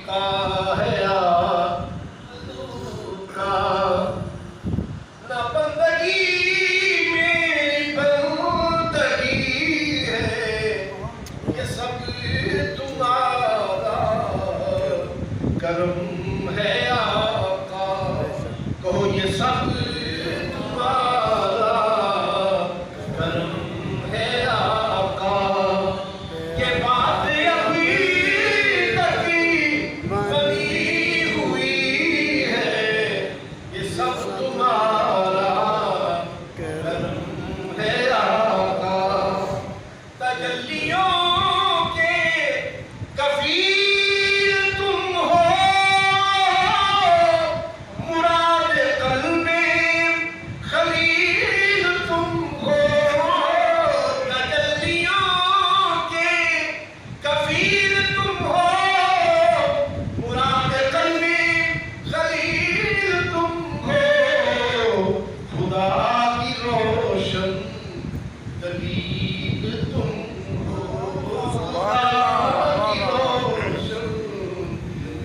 کا ہے آرزو کا، نہ بندگی میری بندگی ہے، یہ سب تمہارا کرم ہے آقا، کہو یہ سب تمہارا کرم ہے آقا، یہ بات ابھی تک بنی ہوئی ہے، یہ سب تمہارا کرم ہے آقا، تجلیوں کے کفیل تم ہو، مراد قلب خلیل تم ہو، تجلیوں کے کفیل تم ہو، مراد قلب خلیل تم ہو، خدا کی روشن دلیل تم ہو، خدا کی روشن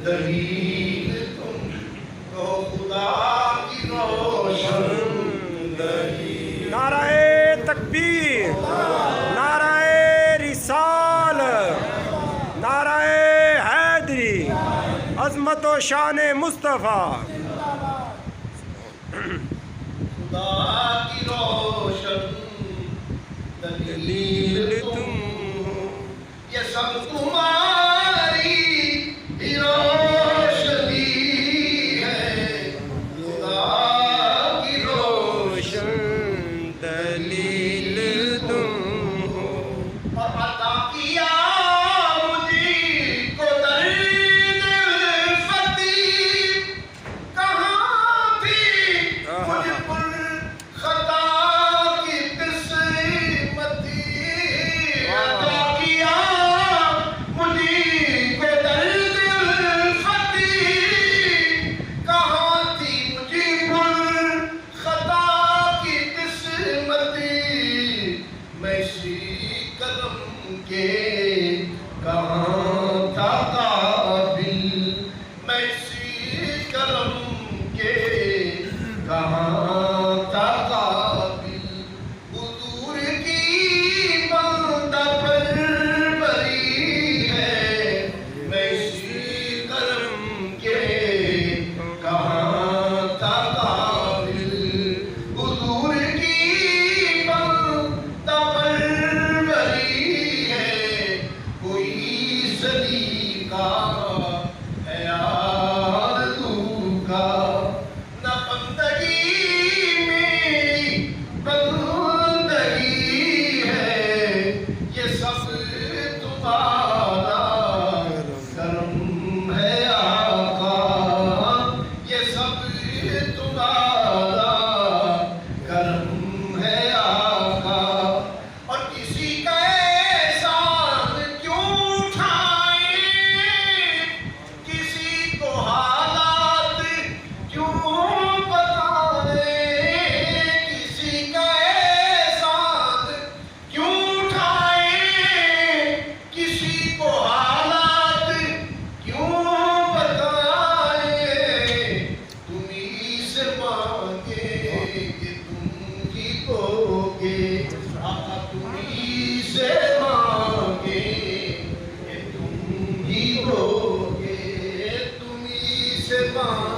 دلیل تم ہو، خدا کی روشن دلیل۔ نعرہ تکبیر، نعرہ رسالت، نعرہ حیدری، عظمت و شان مصطفیٰ۔ خدا کی روشن دلیل تم ہو، یہ سب تمہاری ہی روشنی ہے، خدا کی روشن دلیل تم ہو، اور عطا کیا مجھے کو درد الفتی، کہاں تھی مجھ پر خطا کی قسمتی، عطا کیا مجھے کو درد الفتی، کہاں تھی مجھ پر خطا کی قسمتی، میں اسی قدم کے کہاں تھا قابل، میں اسی قدم کے کہاں تھا قابل، حضور کی بندہ پروری ہے، میں اسی قدم کے کہاں تھا قابل، حضور کی بندہ پروری ہے، کوئی سلیقہ ہے آرزو کا، نہ بندگی میری بندگی ہے، یہ سب تمہارا کرم ہے آقا، یہ سب تمہارا کرم ہے آقا، اور کسی کا احسان کیوں اٹھائیں، کسی کو حالات کیوں بتائیں، کسی کا احسان کیوں اٹھائیں، کسی کو حالات کیوں بتائیں، تم ہی سے مانگے کہ تم ہی دو گے، آقا تم ہی سے مانگے کہ تم ہی دو گے، تم ہی سے مانگے